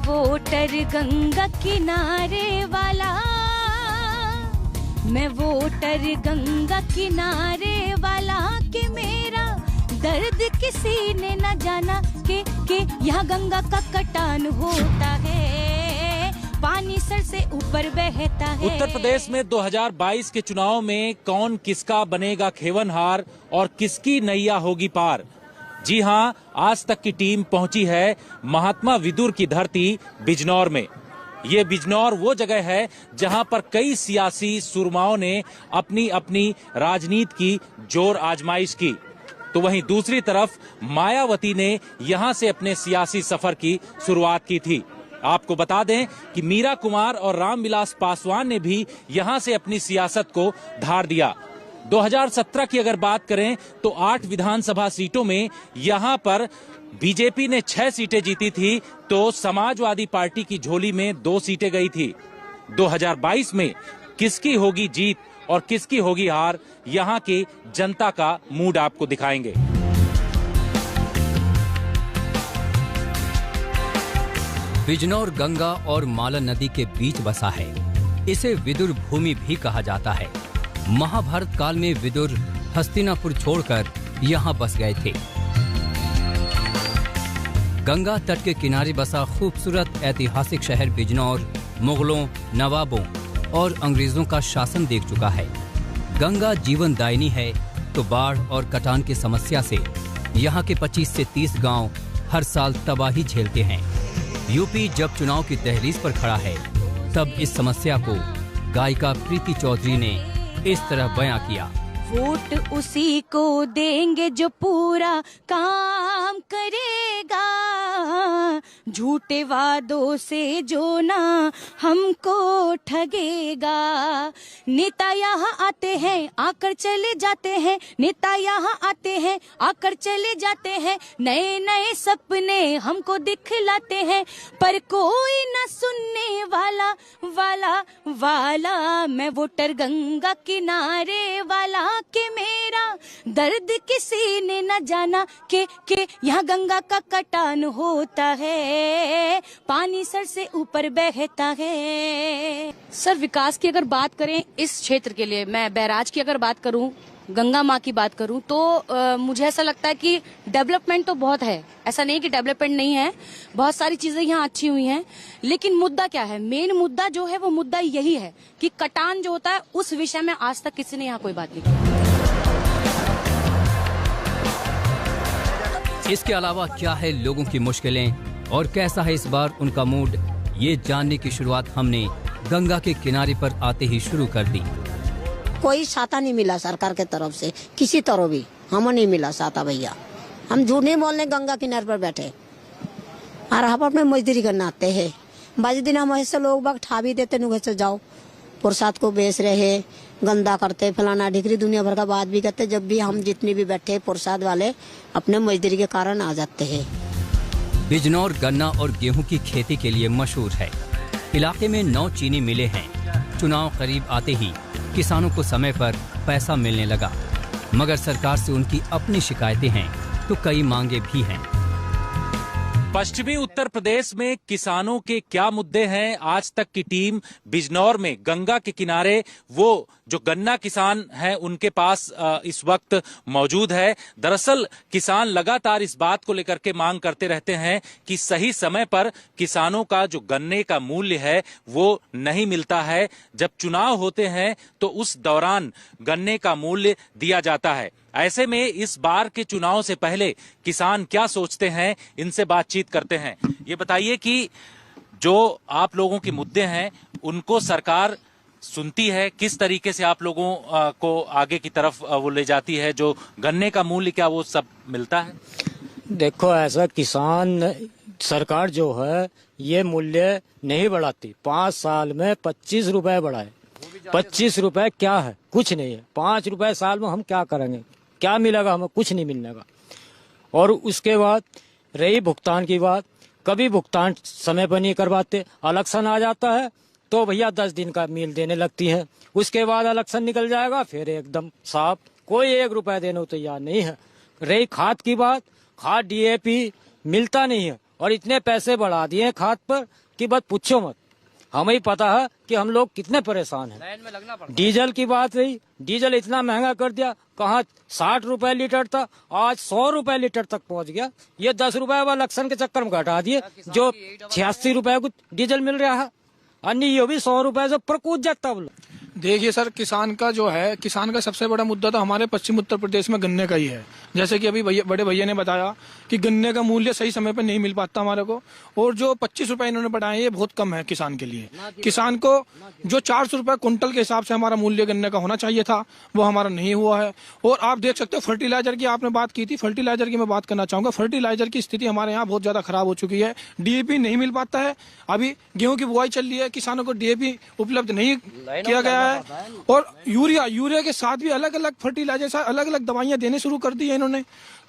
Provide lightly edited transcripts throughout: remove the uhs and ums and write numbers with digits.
Voter Ganga किनारे वाला, मैं वोटर गंगा किनारे वाला, कि मेरा दर्द किसी ने न जाना कि यहाँ गंगा का कटान होता है, पानी सर से ऊपर बहता है। उत्तर प्रदेश में 2022 के चुनाव में कौन किसका बनेगा खेवनहार और किसकी नैया होगी पार। जी हां, आज तक की टीम पहुंची है महात्मा विदुर की धरती बिजनौर में। ये बिजनौर वो जगह है जहां पर कई सियासी सुरमाओं ने अपनी अपनी राजनीति की जोर आजमाइश की, तो वहीं दूसरी तरफ मायावती ने यहां से अपने सियासी सफर की शुरुआत की थी। आपको बता दें कि मीरा कुमार और रामविलास पासवान ने भी यहां से अपनी सियासत को धार दिया। 2017 की अगर बात करें तो 8 विधानसभा सीटों में यहां पर बीजेपी ने 6 सीटें जीती थी, तो समाजवादी पार्टी की झोली में 2 सीटें गई थी। 2022 में किसकी होगी जीत और किसकी होगी हार, यहां की जनता का मूड आपको दिखाएंगे। बिजनौर गंगा और मालन नदी के बीच बसा है। इसे विदुर भूमि भी कहा जाता है। महाभारत काल में विदुर हस्तिनापुर छोड़कर यहाँ बस गए थे। गंगा तट के किनारे बसा खूबसूरत ऐतिहासिक शहर बिजनौर मुगलों, नवाबों और अंग्रेजों का शासन देख चुका है। गंगा जीवनदायिनी है, तो बाढ़ और कटान की समस्या से यहाँ के 25 से 30 गांव हर साल तबाही झेलते हैं। यूपी जब चुनाव की दहलीज पर खड़ा है, तब इस समस्या को गायिका प्रीति चौधरी ने इस तरह बयां किया। वोट उसी को देंगे जो पूरा काम करेगा, झूठे वादों से जो ना हमको ठगेगा। नेता यहाँ आते हैं आकर चले जाते हैं, नेता यहाँ आते हैं आकर चले जाते हैं, नए नए सपने हमको दिखलाते हैं, पर कोई न सुनने वाला वाला वाला। मैं वोटर गंगा किनारे वाला, कि मेरा दर्द किसी ने न जाना कि यहाँ गंगा का कटान होता है, पानी सर से ऊपर बहता है। सर, विकास की अगर बात करें इस क्षेत्र के लिए, मैं बैराज की अगर बात करूं, गंगा माँ की बात करूं, तो मुझे ऐसा लगता है कि डेवलपमेंट तो बहुत है, ऐसा नहीं कि डेवलपमेंट नहीं है, बहुत सारी चीजें यहाँ अच्छी हुई हैं, लेकिन मुद्दा क्या है? मेन मुद्दा जो है वो मुद्दा यही है कि कटान जो होता है उस विषय में आज तक किसी ने यहाँ कोई बात नहीं की। इसके अलावा क्या है लोगों की मुश्किलें और कैसा है इस बार उनका मूड, ये जानने की शुरुआत हमने गंगा के किनारे पर आते ही शुरू कर दी। कोई साथा नहीं मिला सरकार के तरफ से, किसी तरह भी हमें नहीं मिला साथा भैया। हम झूठ नहीं बोलने, गंगा किनारे पर बैठे और हम अपने मजदूरी करना आते हैं। बाजी दिन हम ऐसे लोग बाग ठा भी देते, नुगे से जाओ प्रसाद को बेच रहे, गंदा करते, फलाना ढिकरी दुनिया भर का बात भी करते। जब भी हम जितने भी बैठे प्रसाद वाले अपने मजदूरी के कारण आ जाते हैं। बिजनौर गन्ना और गेहूं की खेती के लिए मशहूर है। इलाके में 9 चीनी मिलें हैं। चुनाव करीब आते ही किसानों को समय पर पैसा मिलने लगा, मगर सरकार से उनकी अपनी शिकायतें हैं, तो कई मांगे भी हैं। पश्चिमी उत्तर प्रदेश में किसानों के क्या मुद्दे हैं, आज तक की टीम बिजनौर में गंगा के किनारे वो जो गन्ना किसान हैं उनके पास इस वक्त मौजूद है। दरअसल किसान लगातार इस बात को लेकर के मांग करते रहते हैं कि सही समय पर किसानों का जो गन्ने का मूल्य है वो नहीं मिलता है। जब चुनाव होते हैं तो उस दौरान गन्ने का मूल्य दिया जाता है। ऐसे में इस बार के चुनाव से पहले किसान क्या सोचते हैं, इनसे बातचीत करते हैं। ये बताइए कि जो आप लोगों के मुद्दे हैं उनको सरकार सुनती है, किस तरीके से आप लोगों को आगे की तरफ वो ले जाती है? जो गन्ने का मूल्य क्या वो सब मिलता है? देखो, ऐसा किसान सरकार जो है ये मूल्य नहीं बढ़ाती। 5 साल में 25 रुपए बढ़ाए। 25 रुपए क्या है? कुछ नहीं है। 5 रुपए साल में हम क्या करेंगे? क्या मिलेगा? हमें कुछ नहीं मिलने का। और उसके बाद रही भुगतान की बात, कभी भुगतान समय पर नहीं करवाते। इलेक्शन आ जाता है तो भैया 10 दिन का मील देने लगती है। उसके बाद इलेक्शन निकल जाएगा, फिर एकदम साफ, कोई 1 रुपया देने को तैयार नहीं है। रही खाद की बात, खाद DAP मिलता नहीं है और इतने पैसे बढ़ा दिए हैं खाद पर कि बस पूछो मत। हमें ही पता है कि हम लोग कितने परेशान हैं। डीजल की बात रही, डीजल इतना महंगा कर दिया, कहाँ 60 रुपए लीटर था, आज 100 रुपए लीटर तक पहुंच गया। ये 10 रुपए वाला इलेक्शन के चक्कर में घटा दिए, जो 86 रुपए को डीजल मिल रहा है, अन्य ये भी 100 रुपए से ऊपर कूद जाता। देखिए सर, किसान का जो है, किसान का सबसे बड़ा मुद्दा तो हमारे पश्चिम उत्तर प्रदेश में गन्ने का ही है। जैसे कि अभी बड़े भैया ने बताया कि गन्ने का मूल्य सही समय पर नहीं मिल पाता हमारे को, और जो 25 रुपए इन्होंने बढ़ाए ये बहुत कम है किसान के लिए। किसान को जो 400 रुपए कुंटल के हिसाब से हमारा मूल्य गन्ने का होना चाहिए था, वो हमारा नहीं हुआ है। और आप देख सकते हो फर्टिलाइजर की आपने बात की थी, फर्टिलाइजर की मैं बात करना चाहूंगा। फर्टिलाइजर की स्थिति हमारे यहाँ बहुत ज्यादा खराब हो चुकी है। डीएपी नहीं मिल पाता है, अभी गेहूं की बुआई चल रही है, किसानों को डीएपी उपलब्ध नहीं किया गया है। और यूरिया के साथ भी अलग अलग फर्टिलाइजर, अलग अलग दवाइयां देने शुरू कर दी है इन्होंने।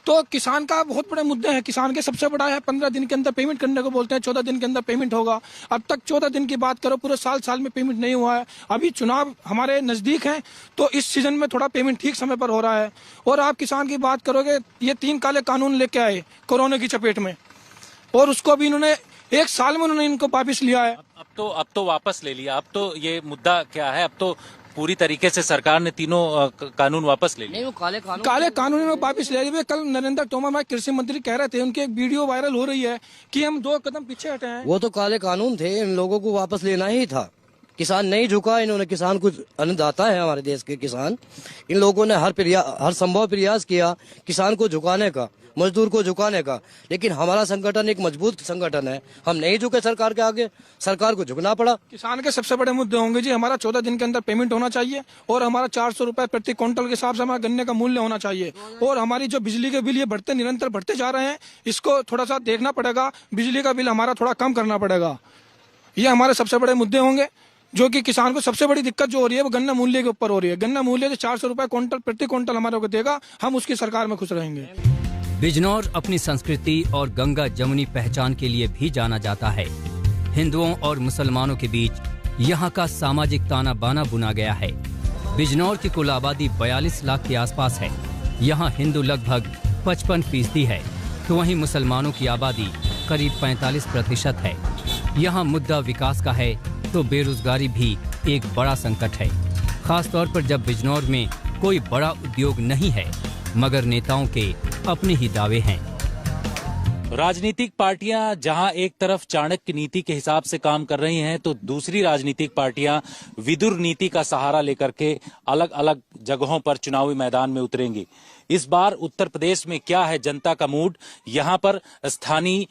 तो किसान का बहुत बड़े मुद्दे हैं। किसान के सबसे बड़ा है 15 दिन के अंदर पेमेंट करने को बोलते हैं, 14 दिन के अंदर पेमेंट होगा। अब तक 14 दिन की बात करो, पूरे साल में पेमेंट नहीं हुआ है। अभी चुनाव हमारे नजदीक हैं, तो इस सीजन में थोड़ा पेमेंट ठीक समय पर हो रहा है। और आप किसान की बात करोगे, ये 3 काले कानून लेके आए कोरोना की चपेट में, और उसको भी इन्होंने 1 साल में उन्होंने इनको वापिस लिया है। अब तो वापस ले लिया। अब तो ये मुद्दा क्या है, अब तो पूरी तरीके से सरकार ने तीनों कानून वापस ले लिए। नहीं, वो काले कानून वापस ले लिए। कल नरेंद्र तोमर हमारे कृषि मंत्री कह रहे थे, उनकी एक वीडियो वायरल हो रही है कि हम 2 कदम पीछे हटे हैं। वो तो काले कानून थे, इन लोगों को वापस लेना ही था। किसान नहीं झुका, इन्होंने, किसान कुछ अन्नदाता है हमारे देश के किसान, इन लोगों ने हर संभव प्रयास किया किसान को झुकाने का, मजदूर को झुकाने का। लेकिन हमारा संगठन एक मजबूत संगठन है, हम नहीं झुके सरकार के आगे, सरकार को झुकना पड़ा। किसान के सबसे बड़े मुद्दे होंगे जी, हमारा 14 दिन के अंदर पेमेंट होना चाहिए, और हमारा 400 रुपए प्रति क्विंटल के हिसाब से हमारा गन्ने का मूल्य होना चाहिए। और हमारी जो बिजली के बिल ये निरंतर बढ़ते जा रहे हैं, इसको थोड़ा सा देखना पड़ेगा। बिजली का बिल हमारा थोड़ा कम करना पड़ेगा। ये हमारे सबसे बड़े मुद्दे होंगे, जो कि किसान को सबसे बड़ी दिक्कत जो हो रही है वो गन्ना मूल्य के ऊपर हो रही है। गन्ना मूल्य जो 400 रुपए क्विंटल प्रति क्विंटल हमारे को देगा, हम उसकी सरकार में खुश रहेंगे। बिजनौर अपनी संस्कृति और गंगा जमुनी पहचान के लिए भी जाना जाता है। हिंदुओं और मुसलमानों के बीच यहाँ का सामाजिक ताना बाना बुना गया है। बिजनौर की कुल आबादी 42 लाख के आसपास है। यहाँ हिंदू लगभग 55% है, तो वहीं मुसलमानों की आबादी करीब 45% है। यहाँ मुद्दा विकास का है, तो बेरोजगारी भी एक बड़ा संकट है, खास तौर पर जब बिजनौर में कोई बड़ा उद्योग नहीं है, मगर नेताओं के अपने ही दावे हैं। राजनीतिक पार्टियां जहां एक तरफ चाणक्य नीति के हिसाब से काम कर रही हैं, तो दूसरी राजनीतिक पार्टियां विदुर नीति का सहारा लेकर के अलग अलग जगहों पर चुनावी मैदान में उतरेंगी। इस बार उत्तर प्रदेश में क्या है जनता का मूड, यहां पर स्थानीय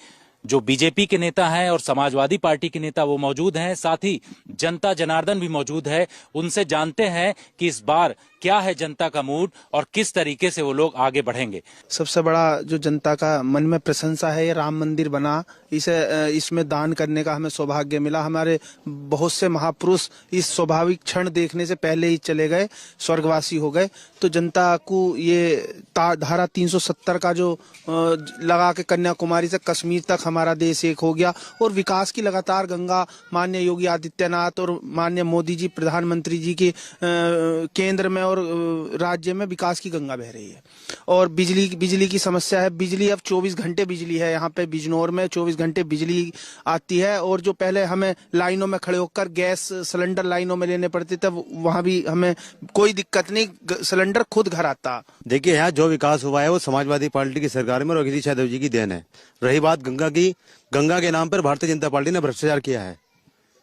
जो बीजेपी के नेता हैं और समाजवादी पार्टी के नेता वो मौजूद हैं, साथ ही जनता जनार्दन भी मौजूद है। उनसे जानते हैं कि इस बार क्या है जनता का मूड और किस तरीके से वो लोग आगे बढ़ेंगे। सबसे बड़ा जो जनता का मन में प्रशंसा है, ये राम मंदिर बना, इसमें दान करने का हमें सौभाग्य मिला। हमारे बहुत से महापुरुष इस स्वाभाविक क्षण देखने से पहले ही चले गए, स्वर्गवासी हो गए। तो जनता को ये धारा 370 का जो लगा के कन्याकुमारी से कश्मीर तक हमारा देश एक हो गया, और विकास की लगातार गंगा माननीय योगी आदित्यनाथ और माननीय मोदी जी प्रधानमंत्री जी के केंद्र में और राज्य में विकास की गंगा बह रही है। और बिजली की समस्या है। बिजली अब 24 घंटे बिजली है यहाँ पे बिजनौर में, 24 घंटे बिजली आती है। और जो पहले हमें लाइनों में खड़े होकर गैस सिलेंडर लाइनों में लेने पड़ते थे, वहाँ भी हमें कोई दिक्कत नहीं, सिलेंडर खुद घर आता। देखिए, यहाँ जो विकास हुआ है वो समाजवादी पार्टी की सरकार में और अखिलेश यादव जी की देन है। रही बात गंगा की, गंगा के नाम पर भारतीय जनता पार्टी ने भ्रष्टाचार किया है।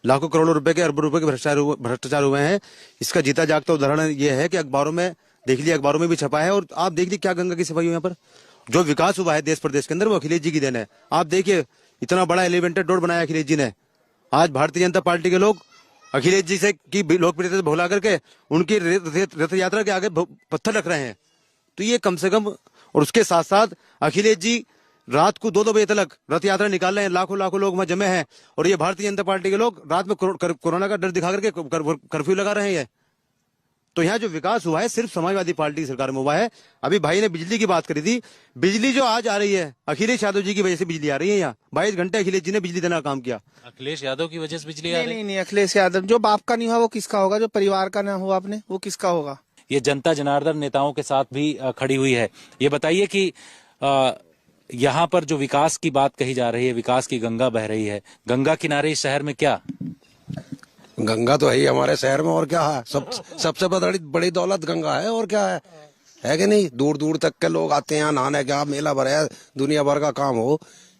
लाखों करोड़ों रुपए के, अरबों रुपए के भ्रष्टाचार हुए हैं। इसका जीता जागता उदाहरण ये है कि अखबारों में देख लिया, अखबारों में भी छपा है, और आप देख लीजिए क्या गंगा की सफाई यहाँ पर जो विकास हुआ है देश प्रदेश के अंदर, वो अखिलेश जी की देन है। आप देखिए, इतना बड़ा एलिवेटेड रोड बनाया अखिलेश जी ने। आज भारतीय जनता पार्टी के लोग अखिलेश जी से की लोकप्रियता भुला करके उनकी रथ यात्रा के आगे पत्थर रख रहे हैं। तो ये कम से कम, और उसके साथ साथ अखिलेश जी रात को 2-2 बजे तक रथ यात्रा निकाल रहे हैं, लाखों लोग वहां जमे हैं, और ये भारतीय जनता पार्टी के लोग रात में कोरोना का डर दिखा करके कर्फ्यू लगा रहे हैं। तो यहाँ जो विकास हुआ है सिर्फ समाजवादी पार्टी की सरकार में हुआ है। अभी भाई ने बिजली की बात करी थी, बिजली जो आज आ रही है अखिलेश यादव जी की वजह से बिजली आ रही है। यहाँ 22 घंटे अखिलेश जी ने बिजली देने का काम किया। अखिलेश यादव की वजह से बिजली आ रही? नहीं, अखिलेश यादव जो बाप का नहीं हुआ वो किसका होगा, जो परिवार का ना हुआ अपने वो किसका होगा। ये जनता जनार्दन नेताओं के साथ भी खड़ी हुई है। ये बताइए कि यहाँ पर जो विकास की बात कही जा रही है, विकास की गंगा बह रही है, गंगा किनारे इस शहर में क्या? गंगा तो है ही हमारे शहर में, और क्या है? सबसे बड़ी दौलत गंगा है, और क्या है कि नहीं? दूर दूर तक के लोग आते हैं नहाने, क्या मेला भरा है, दुनिया भर का काम हो,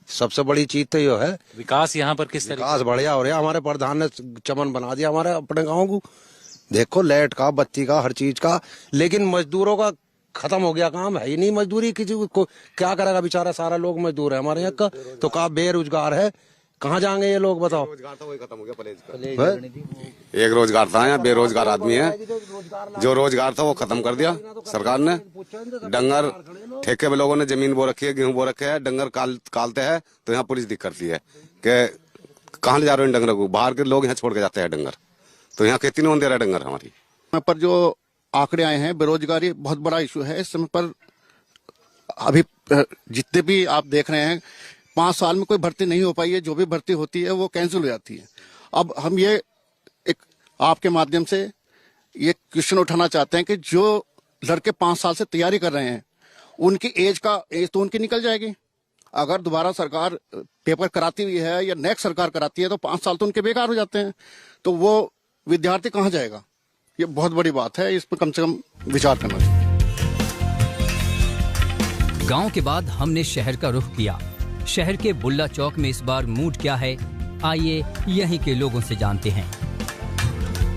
सबसे बड़ी चीज तो ये है। विकास यहाँ पर किस तरह? विकास बढ़िया हो रहा है, हमारे प्रधान ने चमन बना दिया हमारे अपने गाँव को। देखो, लाइट का, बत्ती का, हर चीज का। लेकिन मजदूरों का खत्म हो गया, काम है ही नहीं मजदूरी की। को क्या करेगा बेचारा? सारा लोग मजदूर है हमारे यहाँ का, तो कहा बेरोजगार है, कहाँ जाएंगे ये लोग बताओ? रोजगार तो वही खत्म हो गया। एक रोजगार था, यहाँ बेरोजगार आदमी है, जो रोजगार था वो खत्म कर दिया सरकार ने। डंगर ठेके पे लोगों ने जमीन बो रखी है, गेहूं बो रखे है, डंगर कालते हैं तो यहाँ पुलिस दिख करती है कि कहाँ ले जा रहे हैं डंगर को। बाहर के लोग यहाँ छोड़ के जाते हैं डंगर, तो यहाँ खेती नहीं होने दे रहा है डंगर हमारी। यहाँ पर जो आंकड़े आए हैं, बेरोजगारी बहुत बड़ा इशू है इस समय पर। अभी जितने भी आप देख रहे हैं, 5 साल में कोई भर्ती नहीं हो पाई है, जो भी भर्ती होती है वो कैंसिल हो जाती है। अब हम ये एक आपके माध्यम से ये क्वेश्चन उठाना चाहते हैं कि जो लड़के 5 साल से तैयारी कर रहे हैं, उनकी एज तो उनकी निकल जाएगी। अगर दोबारा सरकार पेपर कराती हुई है या नेक्स्ट सरकार कराती है तो 5 साल तो उनके बेकार हो जाते हैं, तो वो विद्यार्थी कहाँ जाएगा? ये बहुत बड़ी बात है, इस पर कम से कम विचार करना चाहिए। गांव के बाद हमने शहर का रुख किया। शहर के बुल्ला चौक में इस बार मूड क्या है, आइए यहीं के लोगों से जानते हैं।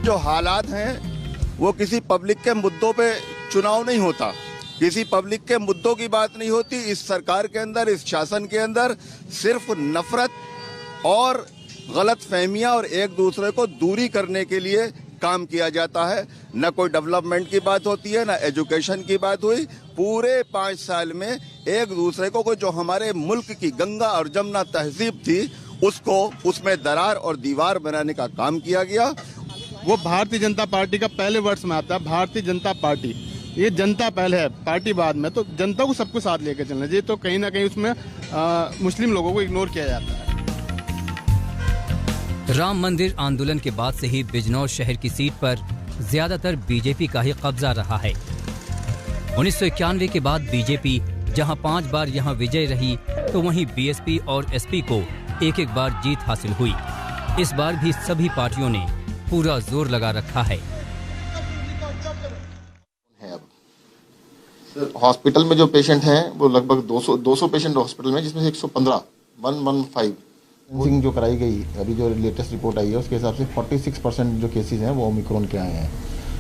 जो हालात हैं वो किसी पब्लिक के मुद्दों पे चुनाव नहीं होता, किसी पब्लिक के मुद्दों की बात नहीं होती। इस सरकार के अंदर, इस शासन के अंदर सिर्फ नफरत और गलत फहमियां और एक दूसरे को दूरी करने के लिए काम किया जाता है। न कोई डेवलपमेंट की बात होती है, न एजुकेशन की बात हुई। पूरे 5 साल में एक दूसरे को जो हमारे मुल्क की गंगा और जमुना तहजीब थी, उसको उसमें दरार और दीवार बनाने का काम किया गया। वो भारतीय जनता पार्टी का पहले वर्ष में आता है, भारतीय जनता पार्टी। ये जनता पहले है, पार्टी बाद में, तो जनता को सबको साथ लेकर चलना चाहिए। तो कहीं ना कहीं उसमें मुस्लिम लोगों को इग्नोर किया जाता है। राम मंदिर आंदोलन के बाद से ही बिजनौर शहर की सीट पर ज्यादातर बीजेपी का ही कब्जा रहा है। 1991 के बाद बीजेपी जहां 5 बार यहां विजय रही, तो वहीं बीएसपी और एसपी को एक बार जीत हासिल हुई। इस बार भी सभी पार्टियों ने पूरा जोर लगा रखा है। हॉस्पिटल में जो पेशेंट हैं वो लगभग 200 पेशेंट हॉस्पिटल में, जिसमें से 115 जो कराई गई, अभी जो लेटेस्ट रिपोर्ट आई है उसके हिसाब से 46% जो केसेस हैं वो ओमिक्रॉन के आए हैं।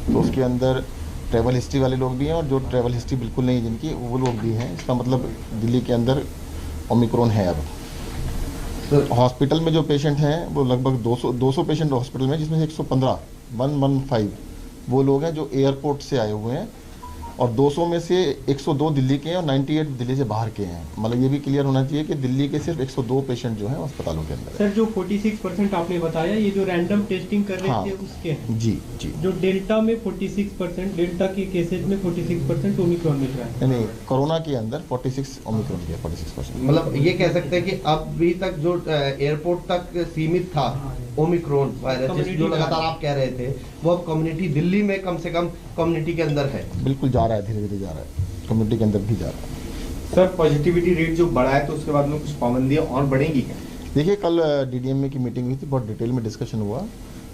तो उसके अंदर ट्रैवल हिस्ट्री वाले लोग भी हैं और जो ट्रैवल हिस्ट्री बिल्कुल नहीं जिनकी, वो लोग भी हैं। इसका मतलब दिल्ली के अंदर ओमिक्रॉन है। अब हॉस्पिटल में जो पेशेंट हैं वो लगभग 200 पेशेंट हॉस्पिटल में, जिसमें से 115 वो लोग हैं जो एयरपोर्ट से आए हुए हैं, और 200 में से 102 दिल्ली के हैं और 98 दिल्ली से बाहर के हैं। मतलब ये भी क्लियर होना चाहिए कि दिल्ली के सिर्फ 102 पेशेंट जो हैं अस्पतालों के अंदर। सर, जो 46% आपने बताया, ये जो रैंडम टेस्टिंग कर रहे थे उसके जी। जो डेल्टा में 46%, डेल्टा के केसेज में 46% ओमिक्रॉन मिल रहा है। नहीं, कोरोना के अंदर 46 ओमिक्रॉन के 46%। मतलब ये कह सकते हैं कि अभी तक जो एयरपोर्ट तक सीमित था ओमिक्रॉन वायरस, जो लगातार आप कह रहे थे, वो अब कम्युनिटी दिल्ली में कम से कम कम्युनिटी के अंदर है। बिल्कुल जा रहा है, धीरे धीरे जा रहा है, कम्युनिटी के अंदर भी जा रहा है। सर, पॉजिटिविटी रेट जो बढ़ा है तो उसके बाद में कुछ पाबंदियां और बढ़ेंगी क्या? देखिए, कल डीडीएमए की मीटिंग हुई थी, बहुत डिटेल में डिस्कशन हुआ।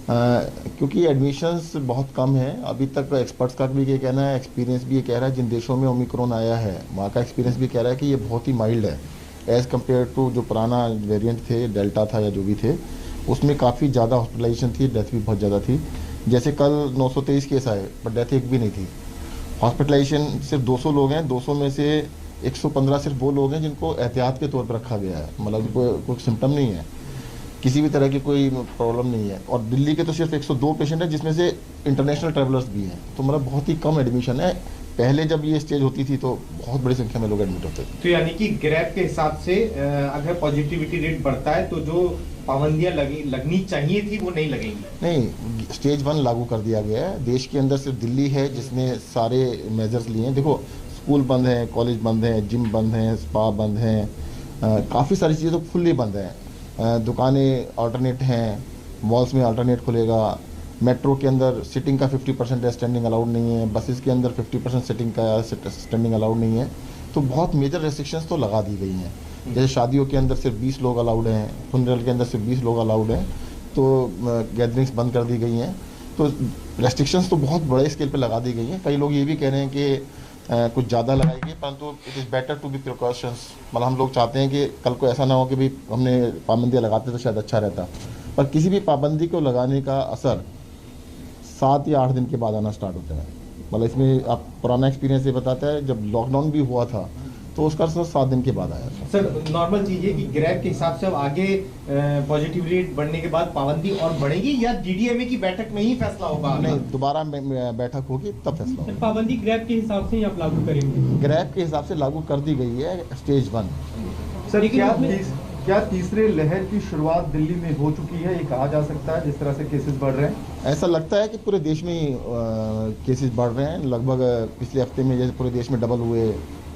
क्योंकि एडमिशंस बहुत कम है अभी तक। एक्सपर्ट्स का भी ये कहना है, एक्सपीरियंस भी ये कह रहा है, जिन देशों में ओमिक्रॉन आया है वहाँ का एक्सपीरियंस भी कह रहा है कि ये बहुत ही माइल्ड है एज कम्पेयर टू जो पुराना वेरिएंट थे, डेल्टा था या जो भी थे, उसमें काफ़ी ज़्यादा हॉस्पिटलाइजेशन थी, डेथ भी बहुत ज़्यादा थी। जैसे कल 923 केस आए पर डेथ एक भी नहीं थी। हॉस्पिटलाइजेशन सिर्फ 200 लोग हैं, 200 में से 115 सिर्फ वो लोग हैं जिनको एहतियात के तौर पर रखा गया है। मतलब कोई सिम्टम नहीं है, किसी भी तरह की कोई प्रॉब्लम नहीं है। और दिल्ली के तो सिर्फ 102 पेशेंट हैं, जिसमें से इंटरनेशनल ट्रैवलर्स भी हैं। तो मतलब बहुत ही कम एडमिशन है। पहले जब ये स्टेज होती थी तो बहुत बड़ी संख्या में लोग एडमिट होते थे। तो यानी कि ग्रैफ के हिसाब से अगर पॉजिटिविटी रेट बढ़ता है तो जो पाबंदियां लगनी चाहिए थी वो नहीं लगेंगी। नहीं, स्टेज 1 लागू कर दिया गया है। देश के अंदर सिर्फ दिल्ली है जिसने सारे मेजर्स लिए हैं। देखो, स्कूल बंद हैं, कॉलेज बंद हैं, जिम बंद हैं, स्पा बंद हैं, काफ़ी सारी चीज़ें तो फुल्ली बंद हैं। दुकानें अल्टरनेट हैं, मॉल्स में अल्टरनेट खुलेगा। मेट्रो के अंदर सिटिंग का 50% है, स्टैंडिंग अलाउड नहीं है। बसेस के अंदर 50% सिटिंग का, स्टैंडिंग अलाउड नहीं है। तो बहुत मेजर रेस्ट्रिक्शंस तो लगा दी गई हैं। जैसे शादियों के अंदर सिर्फ 20 लोग अलाउड हैं, फुनरल के अंदर सिर्फ 20 लोग अलाउड हैं, तो गैदरिंग्स बंद कर दी गई हैं। तो रेस्ट्रिक्शंस तो बहुत बड़े स्केल पे लगा दी गई हैं। कई लोग ये भी कह रहे हैं कि कुछ ज़्यादा लगाई गई, परंतु it is better to be precautions. मतलब हम लोग चाहते हैं कि कल को ऐसा ना हो कि भाई हमने पाबंदियाँ लगाते तो शायद अच्छा रहता, पर किसी भी पाबंदी को लगाने का असर 7 या 8 दिन के बाद आना स्टार्ट होता है। मतलब इसमें आप पुराना एक्सपीरियंस ये बताता है, जब लॉकडाउन भी हुआ था तो उसका असर 7 दिन के बाद आया था। सर नॉर्मल चीज है कि ग्रैब के हिसाब से अब आगे पॉजिटिव रेट बढ़ने के बाद पाबंदी और बढ़ेगी या जीडीएमए की बैठक में ही फैसला होगा? नहीं, दोबारा बैठक होगी तब फैसला होगा। पाबंदी ग्रैब के हिसाब से ही आप लागू करेंगे? ग्रैब के हिसाब से लागू कर दी गई है स्टेज 1। सर क्या तीसरे लहर की शुरुआत दिल्ली में हो चुकी है, ये कहा जा सकता है जिस तरह से केसेस बढ़ रहे हैं? ऐसा लगता है कि पूरे देश में केसेस बढ़ रहे हैं। लगभग पिछले हफ्ते में जैसे पूरे देश में डबल हुए,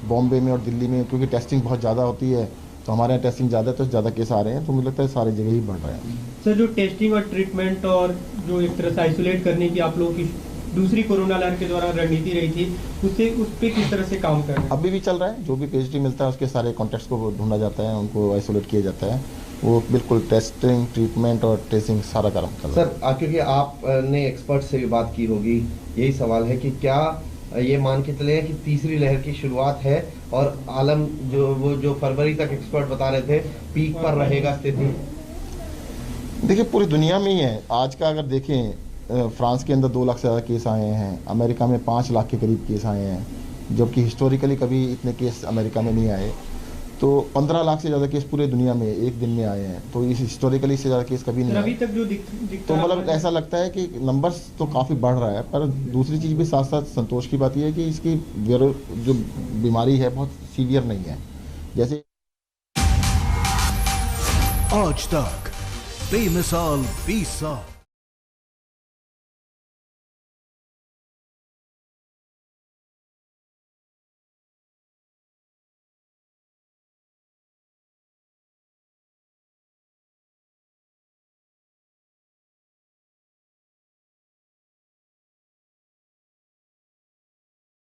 बॉम्बे में और दिल्ली में, क्योंकि टेस्टिंग बहुत ज़्यादा होती है तो हमारे यहाँ टेस्टिंग ज़्यादा है तो ज़्यादा केस आ रहे हैं। तो मुझे लगता है सारी जगह ही बढ़ रहे हैं। सर जो टेस्टिंग और ट्रीटमेंट और जो एक तरह से आइसोलेट करने की आप लोगों की दूसरी कोरोना लहर के दौरान रणनीति रही थी, उस पर किस तरह से काम कर रहे हैं? अभी भी चल रहा है। जो भी पॉजिटिव मिलता है उसके सारे कॉन्टैक्ट्स को ढूंढा जाता है, उनको आइसोलेट किया जाता है। वो बिल्कुल टेस्टिंग, ट्रीटमेंट और ट्रेसिंग सारा काम कर रहा है। सर क्योंकि आपने एक्सपर्ट से भी बात की होगी, यही सवाल है कि क्या ये मान के चले कि तीसरी लहर की शुरुआत है और आलम जो फरवरी तक एक्सपर्ट बता रहे थे पीक पर रहेगा स्थिति? देखिए पूरी दुनिया में ही है। आज का अगर देखें, फ्रांस के अंदर 2 लाख से ज़्यादा केस आए हैं, अमेरिका में 5 लाख के करीब केस आए हैं, जबकि हिस्टोरिकली कभी इतने केस अमेरिका में नहीं आए। तो 15 लाख से ज़्यादा केस पूरे दुनिया में एक दिन में आए हैं, तो इस हिस्टोरिकली से ज़्यादा केस कभी नहीं अभी आए। तक जो तो मतलब ऐसा लगता है कि नंबर्स तो काफ़ी बढ़ रहा है, पर दूसरी चीज़ भी साथ साथ संतोष की बात यह है कि इसकी जो बीमारी है बहुत सीवियर नहीं है। जैसे आज तक बेमिसाल 20 साल